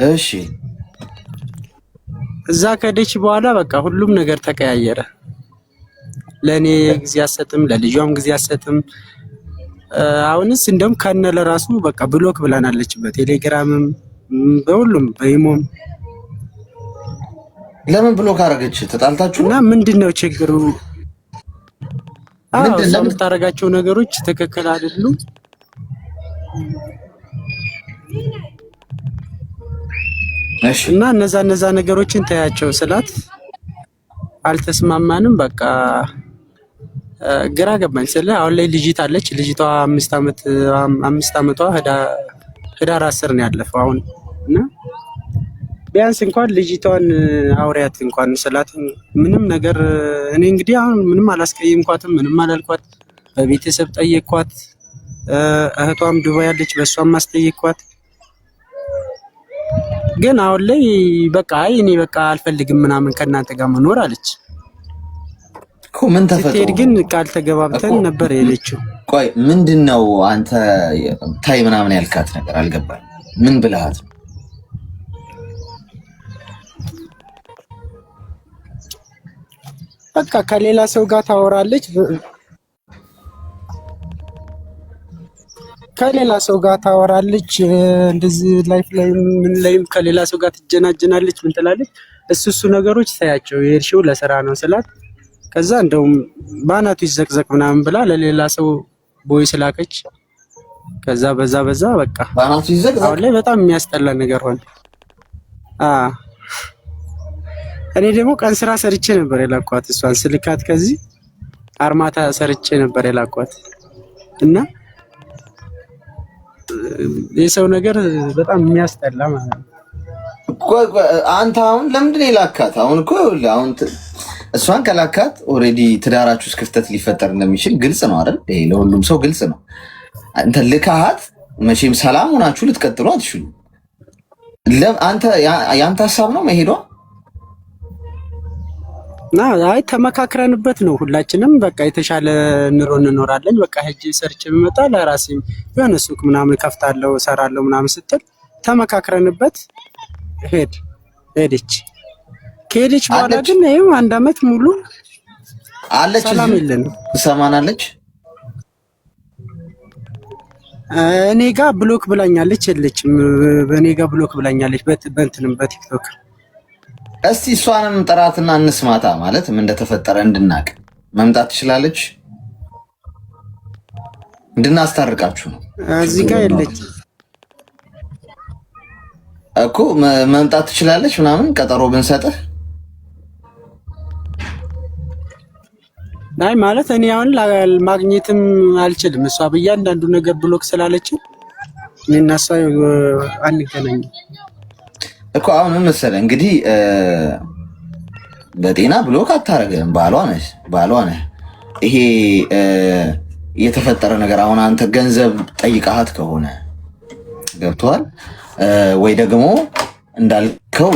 እሺ እዛ ከደች በኋላ በቃ ሁሉም ነገር ተቀያየረ። ለኔ ጊዜ አሰጥም፣ ለልጇም ጊዜ አሰጥም። አሁንስ እንደውም ከነ ለራሱ በቃ ብሎክ ብላናለች በቴሌግራምም በሁሉም በኢሞም። ለምን ብሎክ አደረገች? ተጣልታችሁ እና ምንድነው ችግሩ? ምንድነው የምታረጋቸው ነገሮች ትክክል አይደሉም። እሺ እና እነዛ ነገሮችን ታያቸው ስላት አልተስማማንም። በቃ ግራ ገባኝ። ስለ አሁን ላይ ልጅት አለች። ልጅቷ 5 ዓመቷ ህዳር 10 ነው ያለፈው አሁን። እና ቢያንስ እንኳን ልጅቷን አውሪያት እንኳን ስላት ምንም ነገር እኔ እንግዲህ አሁን ምንም አላስቀየምኳትም፣ ምንም አላልኳት። በቤተሰብ ጠየቅኳት። እህቷም ዱባይ ያለች በሷም ማስጠየቅኳት። ግን አሁን ላይ በቃ እኔ በቃ አልፈልግም ምናምን ከእናንተ ጋር መኖር አለች እኮ። ምን ተፈጥሮ ስትሄድ ግን ቃል ተገባብተን ነበር የሄደችው። ቆይ ምንድነው አንተ ታይ ምናምን ያልካት ነገር አልገባኝ። ምን ብለሃት ነው? በቃ ከሌላ ሰው ጋር ታወራለች፣ እንደዚህ ላይፍ ላይ ምን ላይም ከሌላ ሰው ጋር ትጀናጀናለች፣ ምን ትላለች። እሱ ነገሮች ታያቸው የሄድሽው ለስራ ነው ስላት፣ ከዛ እንደውም ባናቱ ይዘቅዘቅ ምናምን ብላ ለሌላ ሰው ቦይ ስላከች። ከዛ በዛ በቃ ባናቱ ይዘቅዘቅ አሁን ላይ በጣም የሚያስጠላ ነገር ሆነ። እኔ ደግሞ ቀን ስራ ሰርቼ ነበር የላኳት እሷን ስልካት፣ ከዚህ አርማታ ሰርቼ ነበር የላኳት። እና የሰው ነገር በጣም የሚያስጠላ ማለት ነው። አንተ አሁን ለምንድን ነው የላካት? አሁን እኮ አሁን እሷን ከላካት ኦልሬዲ ትዳራችሁ ውስጥ ክፍተት ሊፈጠር እንደሚችል ግልጽ ነው አይደል? ይሄ ለሁሉም ሰው ግልጽ ነው። አንተ ልካሃት መቼም ሰላም ሆናችሁ ልትቀጥሉ አትችሉ። አንተ ያንተ ሀሳብ ነው መሄዷ? አይ ተመካክረንበት ነው ሁላችንም። በቃ የተሻለ ኑሮ እንኖራለን። በቃ ሄጄ ሰርቼ ብመጣ ለራሴ የሆነ ሱቅ ምናምን ከፍታለሁ እሰራለሁ ምናምን ስትል ተመካክረንበት ሄደች። ከሄደች በኋላ ግን ይኸው 1 ዓመት ሙሉ አለች። ሰላም የለንም። ሰማናለች። እኔ ጋር ብሎክ ብላኛለች። የለችም በእኔ ጋር ብሎክ ብላኛለች በእንትንም በቲክቶክ። እስቲ እሷንም ጥራትና እንስማታ። ማለት ምን እንደተፈጠረ እንድናቅ መምጣት ትችላለች። እንድናስታርቃችሁ ነው። እዚህ ጋር የለች እኮ መምጣት ትችላለች ምናምን ቀጠሮ ብንሰጥህ። አይ ማለት እኔ አሁን ማግኘትም አልችልም። እሷ በእያንዳንዱ ነገር ብሎክ ስላለችኝ እኔና እሷ አንገናኝም እኮ። አሁን ምን መሰለህ እንግዲህ በጤና ብሎክ አታረግም። ባሏ ነህ። ይሄ የተፈጠረ ነገር አሁን አንተ ገንዘብ ጠይቃሃት ከሆነ ገብቶሃል ወይ? ደግሞ እንዳልከው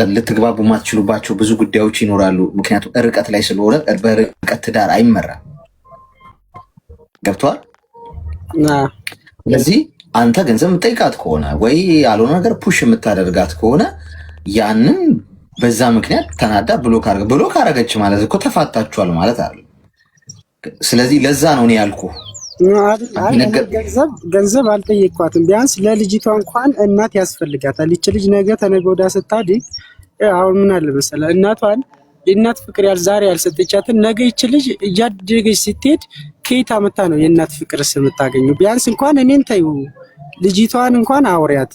ልትግባቡ የማትችሉባቸው ብዙ ጉዳዮች ይኖራሉ። ምክንያቱም ርቀት ላይ ስለሆነ በርቀት ትዳር አይመራም። ገብቶሃል? ስለዚህ አንተ ገንዘብ የምጠይቃት ከሆነ ወይ ያልሆነ ነገር ፑሽ የምታደርጋት ከሆነ ያንን በዛ ምክንያት ተናዳ ብሎክ አረገች ማለት እኮ ተፋታችኋል ማለት አለ። ስለዚህ ለዛ ነው እኔ ያልኩህ። ገንዘብ አልጠየቅኳትም። ቢያንስ ለልጅቷ እንኳን እናት ያስፈልጋታል። ይች ልጅ ነገ ተነገ ወዲያ ስታድግ አሁን ምን አለ መሰለህ እናቷን የእናት ፍቅር ዛሬ ያልሰጠቻትን ነገ ይች ልጅ እያደገች ስትሄድ ከየት አመታ ነው የእናት ፍቅር የምታገኘው? ቢያንስ እንኳን እኔን ተይው ልጅቷን እንኳን አውሪያት።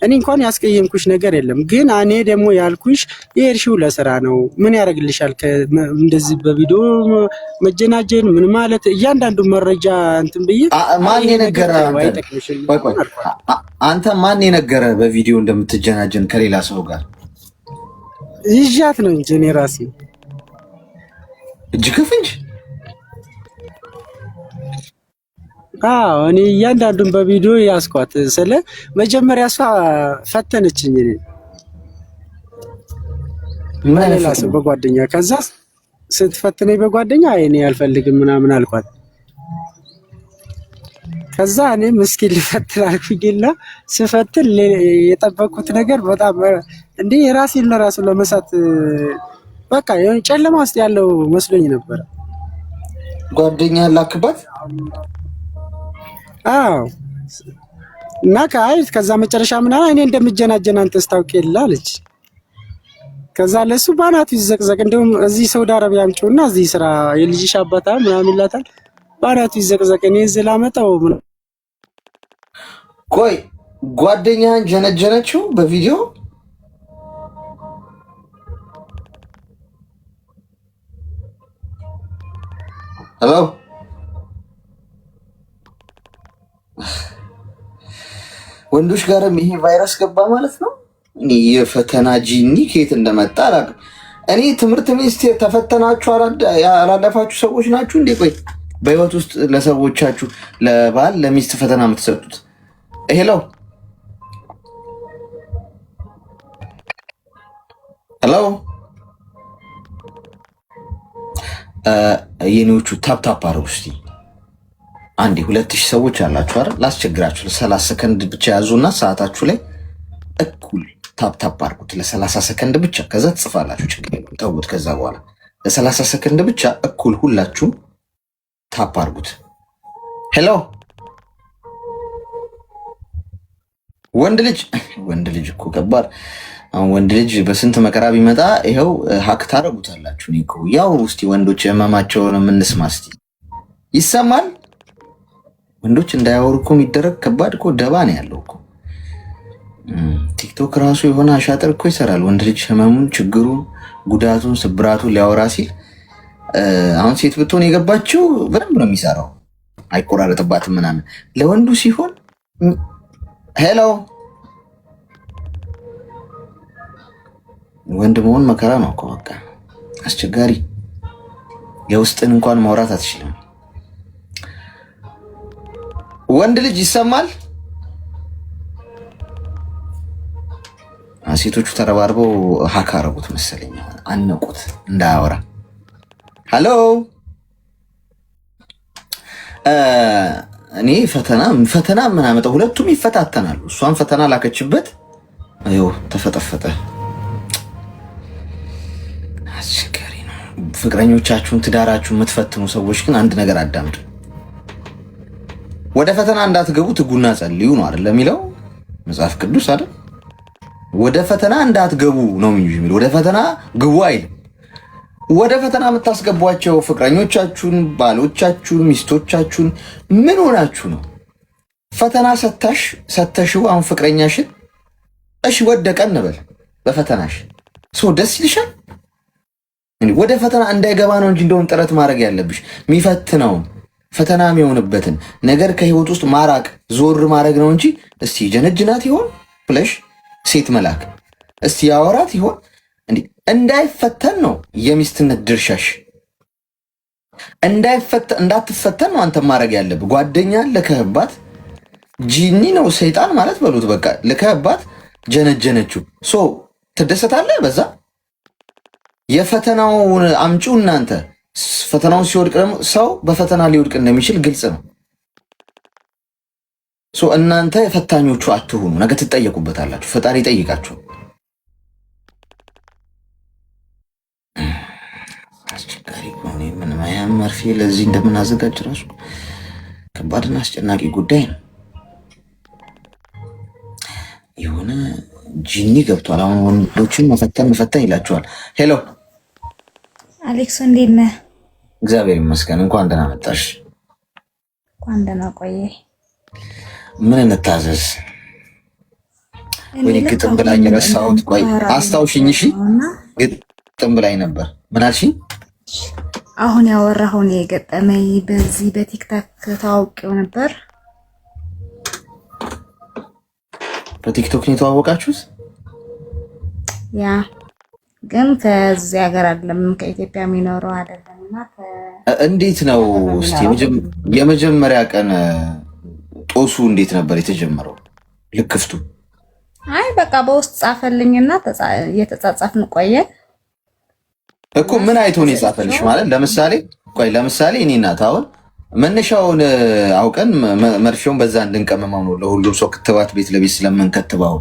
እኔ እንኳን ያስቀየምኩሽ ነገር የለም። ግን እኔ ደግሞ ያልኩሽ የሄድሽው ለስራ ነው። ምን ያደርግልሻል? እንደዚህ በቪዲዮ መጀናጀን ምን ማለት እያንዳንዱ መረጃ እንትን ብዬ ማን የነገረ አንተ ማን የነገረ በቪዲዮ እንደምትጀናጀን ከሌላ ሰው ጋር ይዣት ነው እንጂ እኔ ራሴ እጅ ከፍንጅ እኔ እያንዳንዱን በቪዲዮ ያስኳት። ስለ መጀመሪያ እሷ ፈተነችኝ ሌላ ሰው በጓደኛ። ከዛ ስትፈትነኝ በጓደኛ እኔ አልፈልግም ምናምን አልኳት። ከዛ እኔም እስኪ ልፈትን አልኩኝና ስፈትን የጠበቅኩት ነገር በጣም እንዴ የራሴን ለራሱ ለመሳት በቃ የሆነ ጨለማ ውስጥ ያለው መስሎኝ ነበር። ጓደኛ ላክባት። አዎ እና ከዛ መጨረሻ ምናምን እኔ እንደምጀናጀን አንተስ ታውቂ የለ አለች። ከዛ ለሱ ባናቱ ይዘቅዘቅ እንደውም እዚህ ሳውዲ አረቢያ አምጪውና እዚህ ስራ የልጅሽ አባታ ምናምን ይላታል። ባናቱ ይዘቅዘቅ እኔ እዚህ ላመጣው። ቆይ ጓደኛህን ጀነጀነችው በቪዲዮ? ሄሎ ወንዶች ጋርም ይሄ ቫይረስ ገባ ማለት ነው። እኔ የፈተና ጂኒ ከየት እንደመጣ አላውቅም። እኔ ትምህርት ሚኒስቴር ተፈተናችሁ ያላለፋችሁ ሰዎች ናችሁ እንዴ? ቆይ በህይወት ውስጥ ለሰዎቻችሁ ለባል ለሚስት ፈተና የምትሰጡት? ሄሎ ሄሎ የኔዎቹ ታፕታፕ አድርጉ እስኪ አንዴ። 2000 ሰዎች አላችሁ አይደል? ላስቸግራችሁ ለ30 ሰከንድ ብቻ ያዙና ሰዓታችሁ ላይ እኩል ታፕታፕ አድርጉት ለ30 ሰከንድ ብቻ። ከዛ ትጽፋላችሁ፣ ችግር የለም ተውት። ከዛ በኋላ ለ30 ሰከንድ ብቻ እኩል ሁላችሁም ታፕ አድርጉት። ሄሎ ወንድ ልጅ እኮ ከባድ። አሁን ወንድ ልጅ በስንት መከራ ቢመጣ ይኸው ሀክ ታደርጉታላችሁ። እኔ እኮ ያው እስቲ ወንዶች ህመማቸውን የምንስማ እስቲ። ይሰማል? ወንዶች እንዳያወሩ እኮ የሚደረግ ከባድ እኮ ደባ ነው ያለው እኮ። ቲክቶክ ራሱ የሆነ አሻጥር እኮ ይሰራል። ወንድ ልጅ ህመሙን፣ ችግሩን፣ ጉዳቱን፣ ስብራቱን ሊያወራ ሲል አሁን ሴት ብትሆን የገባችው በደንብ ነው የሚሰራው፣ አይቆራረጥባትም ምናምን። ለወንዱ ሲሆን ሄሎ ወንድ መሆን መከራ ነው እኮ በቃ አስቸጋሪ። የውስጥን እንኳን ማውራት አትችልም። ወንድ ልጅ ይሰማል? ሴቶቹ ተረባርበው ሀክ አረጉት መሰለኝ፣ አነቁት እንዳያወራ። ሄሎ እኔ ፈተና ምን አመጣው? ሁለቱም ይፈታተናሉ። እሷን ፈተና ላከችበት፣ ይኸው ተፈጠፈጠ። አስቸጋሪ ነው። ፍቅረኞቻችሁን፣ ትዳራችሁን የምትፈትኑ ሰዎች ግን አንድ ነገር አዳምጡ። ወደ ፈተና እንዳትገቡ ትጉና ጸልዩ ነው አይደል የሚለው መጽሐፍ ቅዱስ አይደል? ወደ ፈተና እንዳትገቡ ነው እንጂ የሚለው ወደ ፈተና ግቡ አይልም። ወደ ፈተና የምታስገቧቸው ፍቅረኞቻችሁን፣ ባሎቻችሁን፣ ሚስቶቻችሁን ምን ሆናችሁ ነው? ፈተና ሰተሽው አሁን ፍቅረኛሽን እሺ ወደቀ እንበል በፈተናሽ ሰው ደስ ይልሻል? ወደ ፈተና እንዳይገባ ነው እንጂ እንደውም ጥረት ማድረግ ያለብሽ የሚፈትነውን ፈተና የሚሆንበትን ነገር ከህይወት ውስጥ ማራቅ ዞር ማድረግ ነው እንጂ እስቲ ጀነጅናት ይሆን ብለሽ ሴት መላክ እስቲ ያወራት ይሆን እንዴ? እንዳይፈተን ነው የሚስትነት ድርሻሽ። እንዳትፈተን ነው አንተ ማድረግ ያለብህ። ጓደኛ ልከህባት ጂኒ ነው ሰይጣን ማለት በሉት በቃ ልከህባት ጀነጀነችው ሶ ትደሰታለህ በዛ። የፈተናውን አምጪው እናንተ። ፈተናውን ሲወድቅ ደግሞ ሰው በፈተና ሊወድቅ እንደሚችል ግልጽ ነው። እናንተ የፈታኞቹ አትሁኑ። ነገ ትጠየቁበታላችሁ። ፈጣሪ ይጠይቃችሁ። አስቸጋሪ ሆነ። ምን ማያም መርፌ ለዚህ እንደምናዘጋጅ ራሱ ከባድና አስጨናቂ ጉዳይ ነው። የሆነ ጂኒ ገብቷል። አሁን ወንዶችን መፈተን ይላችኋል። ሄሎ አሌክስ እንዴት ነህ? እግዚአብሔር ይመስገን። እንኳን ደህና መጣሽ። እንኳን ደህና ቆየ። ምን እንታዘዝ? ወይ ግጥም ብላኝ ረሳሁት። ቆይ አስታውሽኝ። እሺ ግጥም ብላኝ ነበር። ምን አልሽኝ? አሁን ያወራኸውን የገጠመኝ በዚህ በቲክታክ ተዋውቄው ነበር። በቲክቶክ ነው የተዋወቃችሁት? ያ ግን ከዚህ ሀገር አይደለም፣ ከኢትዮጵያ የሚኖረው አይደለምና እንዴት ነው እስቲ የመጀመሪያ ቀን ጦሱ እንዴት ነበር የተጀመረው? ልክፍቱ አይ በቃ በውስጥ ጻፈልኝና የተጻጻፍን ቆየን እኮ። ምን አይቶ ነው የጻፈልሽ? ማለት ለምሳሌ እኔ እናት አሁን መነሻውን አውቀን መርፌውን በዛ እንድንቀመመው ነው ለሁሉም ሰው ክትባት ቤት ለቤት ስለምንከትባው።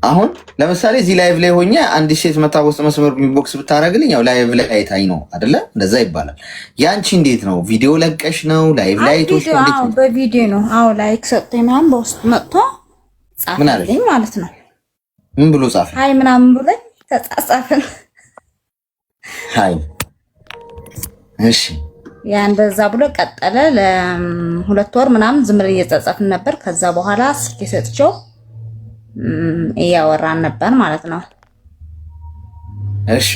አሁን ለምሳሌ እዚህ ላይቭ ላይ ሆኜ አንዲት ሴት መታ ውስጥ መስመር ቦክስ ብታረግልኝ ያው ላይቭ ላይ አይታኝ ነው አይደለ? እንደዛ ይባላል። ያንቺ እንዴት ነው? ቪዲዮ ለቀሽ ነው? ላይቭ ላይ አይቶሽ ነው? አዎ በቪዲዮ ነው። አዎ ላይክ ሰጥተኝ ምናምን በውስጥ መጥቶ ጻፈልኝ ማለት ነው። ምን ብሎ ጻፈ? ሃይ ምናምን ብሎኝ ተጻጻፍን። ሃይ እሺ ያ እንደዛ ብሎ ቀጠለ። ለ2 ወር ምናምን ዝም ብለን እየተጻጻፍን ነበር። ከዛ በኋላ ስልክ ሰጥቼው እያወራን ነበር ማለት ነው። እሺ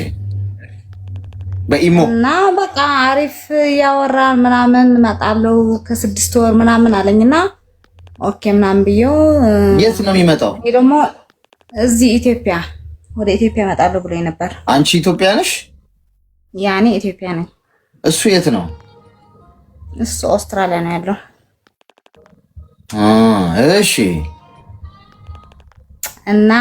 በኢሞ እና በቃ አሪፍ እያወራን ምናምን እመጣለሁ ከ6 ወር ምናምን አለኝና ኦኬ ምናምን ብዬው የት ነው የሚመጣው? ይሄ ደግሞ እዚህ ኢትዮጵያ ወደ ኢትዮጵያ እመጣለሁ ብሎኝ ነበር። አንቺ ኢትዮጵያ ነሽ? ያኔ ኢትዮጵያ ነኝ። እሱ የት ነው? እሱ አውስትራሊያ ነው ያለው። እሺ እና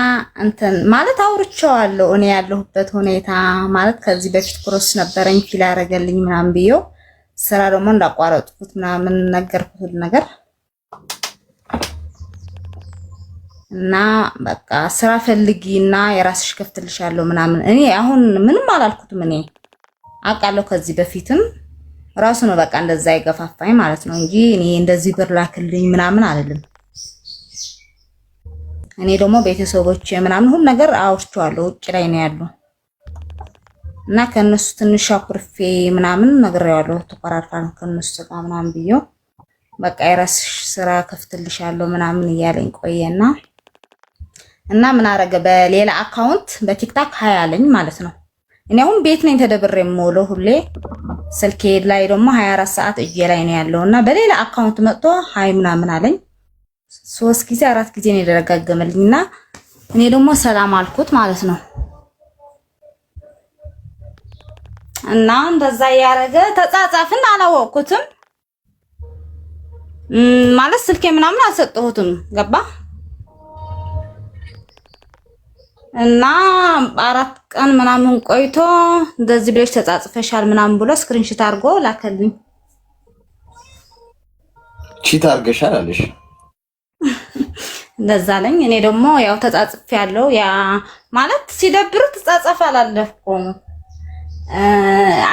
እንትን ማለት አውርቼዋለሁ እኔ ያለሁበት ሁኔታ ማለት ከዚህ በፊት ፕሮሰስ ነበረኝ ፊል ያደረገልኝ ምናምን ብዬው ስራ ደግሞ እንዳቋረጥኩት ምናምን ነገርኩት ነገር እና በቃ ስራ ፈልጊና የራስሽ ከፍትልሻለሁ ምናምን። እኔ አሁን ምንም አላልኩትም። እኔ አውቃለሁ ከዚህ በፊትም ራሱ ነው በቃ እንደዛ ይገፋፋኝ ማለት ነው እንጂ እኔ እንደዚህ ብር ላክልኝ ምናምን አይደለም። እኔ ደግሞ ቤተሰቦቼ ምናምን ሁሉ ነገር አውርቼዋለሁ ውጭ ላይ ነው ያለው እና ከነሱ ትንሽ አኩርፌ ምናምን ነግሬዋለሁ። ተቆራርፋን ከነሱ ጋር ምናምን ብዬው በቃ የራስሽ ስራ ከፍትልሻለሁ ምናምን እያለኝ ቆየና እና ምን አረገ በሌላ አካውንት በቲክታክ ሃይ አለኝ ማለት ነው። እኔ አሁን ቤት ነኝ ተደብሬ የምውለው ሁሌ ስልኬ ላይ ደግሞ 24 ሰዓት እጄ ላይ ነው ያለውና በሌላ አካውንት መጥቶ ሃይ ምናምን አለኝ። 3 ጊዜ 4 ጊዜ ነው የደረጋገመልኝና እኔ ደግሞ ሰላም አልኩት ማለት ነው። እና እንደዛ ያረገ ተጻጻፍን። አላወቅኩትም ማለት ስልኬ ምናምን አልሰጠሁትም ገባ እና 4 ቀን ምናምን ቆይቶ እንደዚህ ብለሽ ተጻጽፈሻል ምናምን ብሎ ስክሪንሾት አድርጎ ላከልኝ። ቺት አድርገሻል አለሽ? እንደዛ አለኝ። እኔ ደግሞ ያው ተጻጽፌያለሁ። ያ ማለት ሲደብሩ ተጻጻፍ አላለፍኩም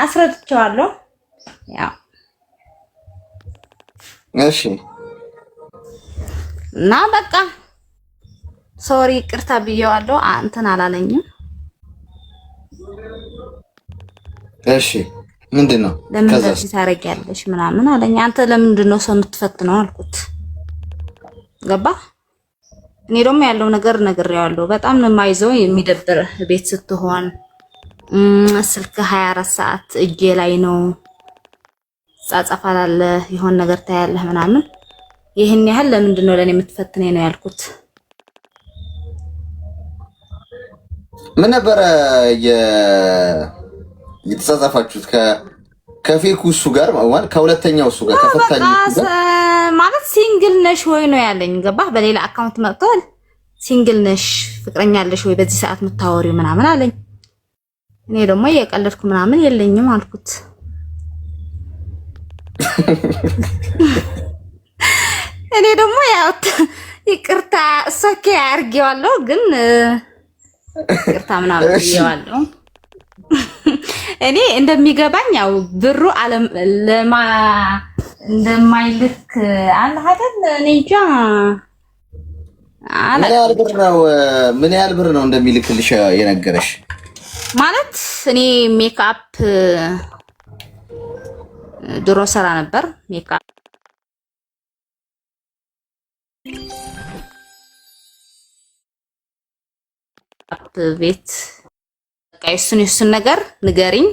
አስረድቼዋለሁ። ያው እሺ እና በቃ ሶሪ ቅርታ ብዬዋለሁ። አንተን አላለኝም። እሺ ምንድነው ለምን እንደዚህ ታረጊያለሽ ምናምን አለኝ። አንተ ለምንድን ነው ሰው የምትፈትነው አልኩት። ገባ እኔ ደግሞ ያለው ነገር ነግሬዋለሁ። በጣም ነው የማይዘው የሚደብር ቤት ስትሆን ስልክ 24 ሰዓት እጄ ላይ ነው ጻጻፋላለ ይሆን ነገር ታያለህ ምናምን ይሄን ያህል ለምንድን ነው ለኔ የምትፈትነኝ ነው ያልኩት። ምን ነበር የተጻጻፋችሁት ከፌኩ እሱ ጋር ማለት ከሁለተኛው እሱ ጋር ከፈታኝ ማለት ሲንግል ነሽ ወይ ነው ያለኝ። ገባህ በሌላ አካውንት መጥቷል። ሲንግል ነሽ ፍቅረኛ አለሽ ወይ በዚህ ሰዓት የምታወሪው ምናምን አለኝ። እኔ ደግሞ እየቀለድኩ ምናምን የለኝም አልኩት። እኔ ደግሞ ያው ይቅርታ እሷኬ አርጌዋለሁ ግን ይቅርታ ምናምን ብዬዋለሁ። እኔ እንደሚገባኝ ያው ብሩ ለማ እንደማይልክ አለ አይደል? እኔ እንጃ ምን ያህል ብር ነው እንደሚልክልሽ የነገረሽ? ማለት እኔ ሜካፕ ድሮ ሰራ ነበር ሜካፕ ቤት በቃ እሱን ነገር ንገሪኝ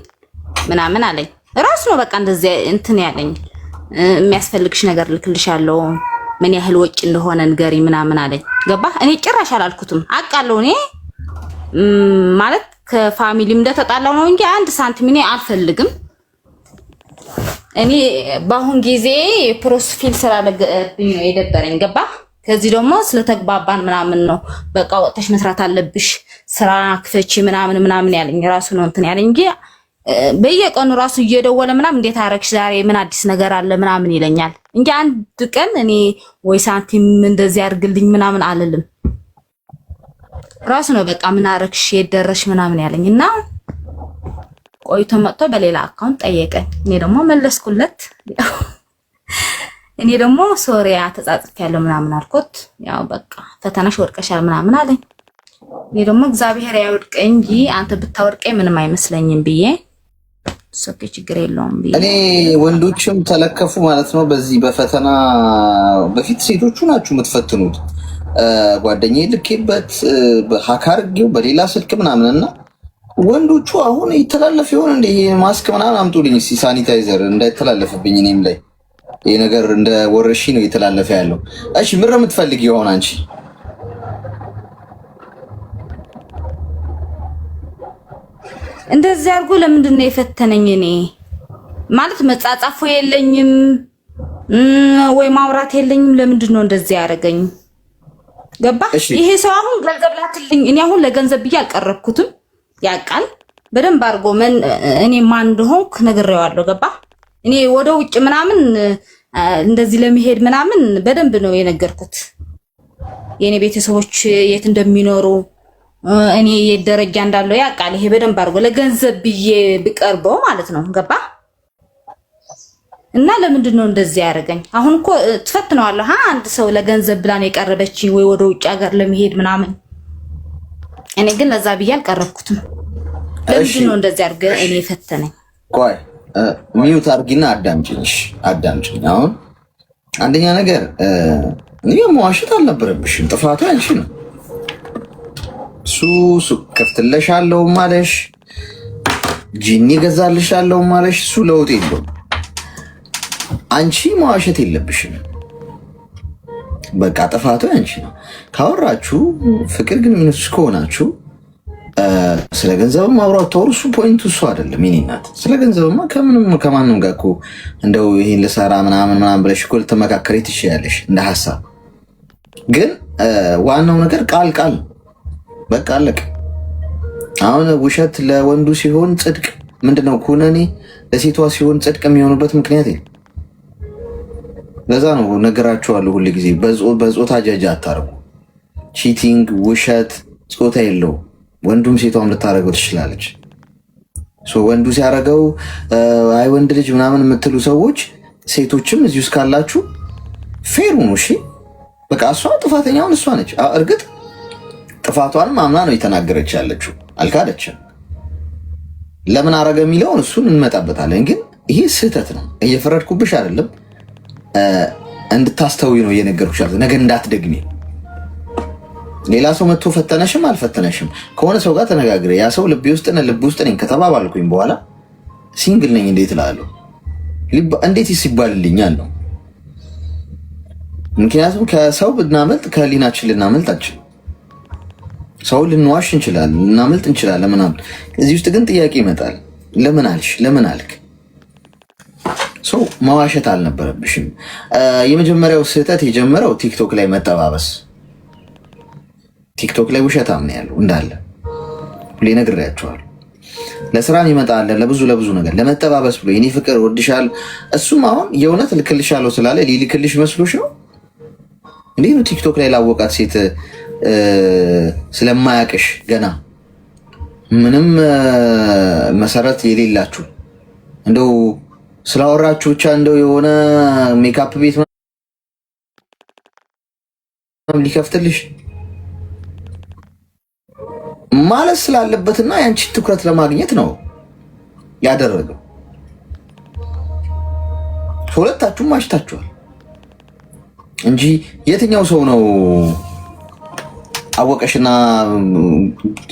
ምናምን አለኝ። ራስ ነው በቃ እንደዚህ እንትን ያለኝ የሚያስፈልግሽ ነገር ልክልሻለሁ ምን ያህል ወጪ እንደሆነ ንገሪኝ ምናምን አለኝ። ገባ እኔ ጭራሽ አላልኩትም። አውቃለሁ እኔ ማለት ከፋሚሊም እንደተጣላው ነው እንጂ 1 ሳንቲም እኔ አልፈልግም። እኔ በአሁን ጊዜ ፕሮስፊል ስላለብኝ ነው የደበረኝ። ገባ ከዚህ ደግሞ ስለተግባባን ምናምን ነው በቃ ወጥተሽ መስራት አለብሽ ስራ ክፈቺ ምናምን ያለኝ ራሱ ነው እንትን ያለኝ እንጂ በየቀኑ ራሱ እየደወለ ምናምን እንዴት አረግሽ ዛሬ ምን አዲስ ነገር አለ ምናምን ይለኛል እንጂ አንድ ቀን እኔ ወይ ሳንቲም እንደዚህ አድርግልኝ ምናምን አልልም። ራሱ ነው በቃ ምን አረግሽ የደረሽ ምናምን ያለኝና ቆይቶ መጥቶ በሌላ አካውንት ጠየቀኝ። እኔ ደግሞ መለስኩለት። እኔ ደግሞ ሶሪያ ተጻጽፌያለሁ ምናምን አልኩት። ያው በቃ ፈተናሽ ወድቀሻል ምናምን አለኝ። እኔ ደግሞ እግዚአብሔር ያወድቀኝ እንጂ አንተ ብታወድቀኝ ምንም አይመስለኝም ብዬ ሶኬ ችግር የለውም ብዬ እኔ ወንዶችም ተለከፉ ማለት ነው። በዚህ በፈተና በፊት ሴቶቹ ናችሁ የምትፈትኑት። ጓደኛዬ ልኬበት በሃካርጌው በሌላ ስልክ ምናምንና ወንዶቹ አሁን ይተላለፍ ይሆን እንደ ማስክ ምናምን አምጡልኝ ሳኒታይዘር እንዳይተላለፍብኝ እኔም ላይ ይሄ ነገር እንደ ወረሺ ነው እየተላለፈ ያለው። እሺ ምን ነው የምትፈልጊ ይሆን አንቺ? እንደዚህ አድርጎ ለምንድን ነው የፈተነኝ? እኔ ማለት መጻጻፉ የለኝም ወይ ማውራት የለኝም። ለምንድን ነው እንደዚህ ያደረገኝ? ገባ? ይሄ ሰው አሁን ገንዘብ ላክልኝ። እኔ አሁን ለገንዘብ ብዬ አልቀረብኩትም። ያቃል በደንብ አድርጎ እኔ ማን እንደሆንኩ ነግሬዋለሁ። ገባ? እኔ ወደ ውጭ ምናምን እንደዚህ ለመሄድ ምናምን በደንብ ነው የነገርኩት። የኔ ቤተሰቦች የት እንደሚኖሩ እኔ የደረጃ እንዳለው ያቃል። ይሄ በደንብ አድርጎ ለገንዘብ ብዬ ብቀርበው ማለት ነው። ገባ? እና ለምንድን ነው እንደዚህ ያደርገኝ? አሁን እኮ ትፈትነዋለህ። አንድ ሰው ለገንዘብ ብላ ነው የቀረበችኝ ወይ ወደ ውጭ ሀገር ለመሄድ ምናምን። እኔ ግን ለዛ ብዬ አልቀረብኩትም። ለምንድን ነው እንደዚህ አድርገህ እኔ ፈተነኝ? ቆይ ሚዩት አድርጊና አዳምጪኝ። አሁን አንደኛ ነገር እኔ መዋሸት አልነበረብሽም። ጥፋቱ አንቺ ነው። እሱ ከፍትለሻለሁ ማለሽ ጂኒ ገዛልሻለሁ ማለሽ እሱ ለውጥ የለውም። አንቺ መዋሸት የለብሽም። በቃ ጥፋቱ አንቺ ነው። ካወራችሁ ፍቅር ግን ምን ከሆናችሁ ስለ ገንዘብም አብራው ተወሩ። እሱ ፖይንቱ እሱ አይደለም። የኔ እናት ስለ ገንዘብማ ከማንም ጋር እኮ እንደው ይሄን ልሰራ ምናምን ብለሽ እኮ ልትመካከሪ ትችያለሽ እንደ ሀሳብ። ግን ዋናው ነገር ቃል በቃ አለቀ። አሁን ውሸት ለወንዱ ሲሆን ጽድቅ ምንድነው ኩነኔ፣ ለሴቷ ሲሆን ጽድቅ የሚሆኑበት ምክንያት የለም። ለዛ ነው ነገራችኋለሁ ሁሉ ጊዜ በጾታ ጃጃ አታርጉ። ቺቲንግ ውሸት ጾታ የለው። ወንዱም ሴቷም ልታደርገው ትችላለች። ወንዱ ሲያደርገው አይ ወንድ ልጅ ምናምን የምትሉ ሰዎች ሴቶችም እዚህ ውስጥ ካላችሁ ፌሩ ነው። እሺ በቃ እሷ ጥፋተኛውን እሷ ነች። እርግጥ ጥፋቷን ማምና ነው የተናገረች ያለችው፣ አልካደችም። ለምን አረገ የሚለውን እሱን እንመጣበታለን። ግን ይሄ ስህተት ነው። እየፈረድኩብሽ አይደለም፣ እንድታስተውይ ነው እየነገርኩሽ ያለው። ነገ እንዳትደግሚ። ሌላ ሰው መጥቶ ፈተነሽም አልፈተነሽም ከሆነ ሰው ጋር ተነጋግረ ያ ሰው ልብ ውስጥ ነኝ ከተባባልኩኝ በኋላ ሲንግል ነኝ እንዴት እላለሁ? እንዴት ይባልልኛል ነው። ምክንያቱም ከሰው ብናመልጥ ከህሊናችን ልናመልጣችን፣ ሰው ልንዋሽ እንችላለን፣ ልናመልጥ እንችላለን ምናምን። እዚህ ውስጥ ግን ጥያቄ ይመጣል። ለምን አልሽ? ለምን አልክ? ሰው መዋሸት አልነበረብሽም። የመጀመሪያው ስህተት የጀመረው ቲክቶክ ላይ መጠባበስ። ቲክቶክ ላይ ውሸት አምን ያለው እንዳለ ሁሌ ነግሬያቸዋለሁ። ለስራም ይመጣል ለብዙ ነገር ለመጠባበስ ብሎ የኔ ፍቅር ወድሻል። እሱም አሁን የእውነት ልክልሻለሁ ስላለ ሊልክልሽ መስሎሽ ነው እንዴ? ነው ቲክቶክ ላይ ላወቃት ሴት ስለማያቅሽ ገና ምንም መሰረት የሌላችሁ እንደው ስላወራችሁ ብቻ እንደው የሆነ ሜካፕ ቤት ሊከፍትልሽ ማለት ስላለበትና ያንቺ ትኩረት ለማግኘት ነው ያደረገው። ሁለታችሁም አሽታችኋል እንጂ የትኛው ሰው ነው አወቀሽና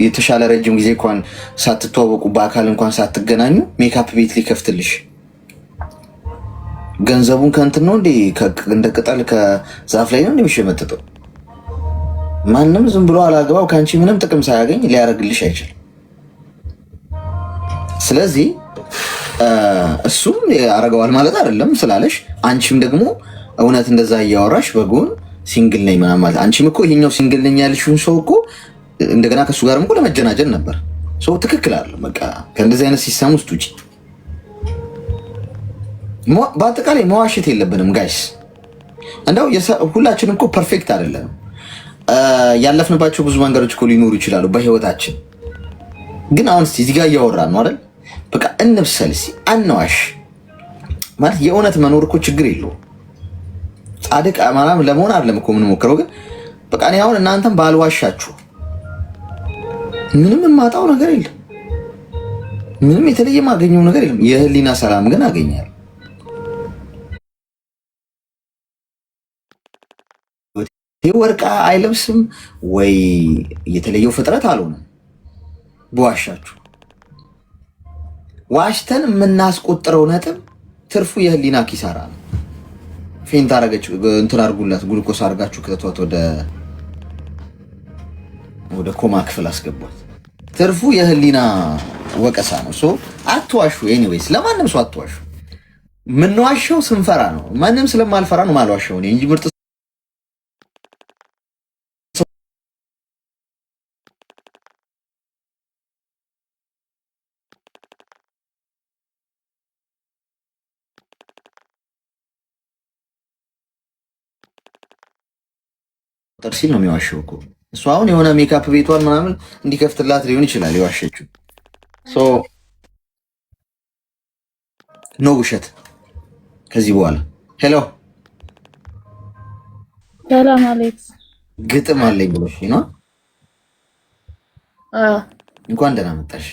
የተሻለ ረጅም ጊዜ እንኳን ሳትተዋወቁ በአካል እንኳን ሳትገናኙ ሜካፕ ቤት ሊከፍትልሽ? ገንዘቡን ከእንትን ነው እንዴ? እንደ ቅጠል ከዛፍ ላይ ነው እንደሚሸመጥጠው? ማንም ዝም ብሎ አላገባው ከአንቺ ምንም ጥቅም ሳያገኝ ሊያደርግልሽ አይችልም። ስለዚህ እሱም ያደርገዋል ማለት አይደለም ስላለሽ፣ አንቺም ደግሞ እውነት እንደዛ እያወራሽ በጎን ሲንግል ነኝ ምናምን ማለት አንቺም እኮ ይሄኛው ሲንግል ነኝ ያልሽውን ሰው እኮ እንደገና ከሱ ጋርም እኮ ለመጀናጀን ነበር። ሰው ትክክል አለ። በቃ ከእንደዚህ አይነት ሲስተም ውስጥ ውጪ። በአጠቃላይ መዋሸት የለብንም ጋይስ። እንደው ሁላችንም እኮ ፐርፌክት አይደለም። ያለፍንባቸው ብዙ መንገዶች እኮ ሊኖሩ ይችላሉ በህይወታችን። ግን አሁን እስቲ እዚህ ጋር እያወራን ነው አይደል? በቃ እንብሰል እስቲ፣ አንዋሽ ማለት የእውነት መኖር እኮ ችግር የለውም። ጻድቅ አማራም ለመሆን አይደለም እኮ የምንሞክረው። ግን በቃ እኔ አሁን እናንተም ባልዋሻችሁ ምንም የማጣው ነገር የለም። ምንም የተለየ የማገኘው ነገር የለም። የህሊና ሰላም ግን አገኛለሁ። ወርቃ አይለብስም ወይ የተለየው ፍጥረት አልሆነም። በዋሻችሁ ዋሽተን የምናስቆጥረው ነጥብ ትርፉ የህሊና ኪሳራ ነው። ፌንት አረገች እንትን አርጉላት፣ ግሉኮስ አርጋችሁ ከተቷት ወደ ኮማ ክፍል አስገቧት። ትርፉ የህሊና ወቀሳ ነው። ሶ አትዋሹ። ኤኒዌይስ ለማንም ሰው አትዋሹ። ምንዋሸው ስንፈራ ነው። ማንም ስለማልፈራ ነው ማልዋሸው እንጂ ምርጥ ሲል ነው የሚዋሸው እኮ እሱ። አሁን የሆነ ሜካፕ ቤቷን ምናምን እንዲከፍትላት ሊሆን ይችላል የዋሸችው። ሶ ኖ ውሸት ከዚህ በኋላ። ሄሎ ሰላም አሌክስ። ግጥም አለኝ ብሎሽ ነው። እንኳን ደህና መጣሽ።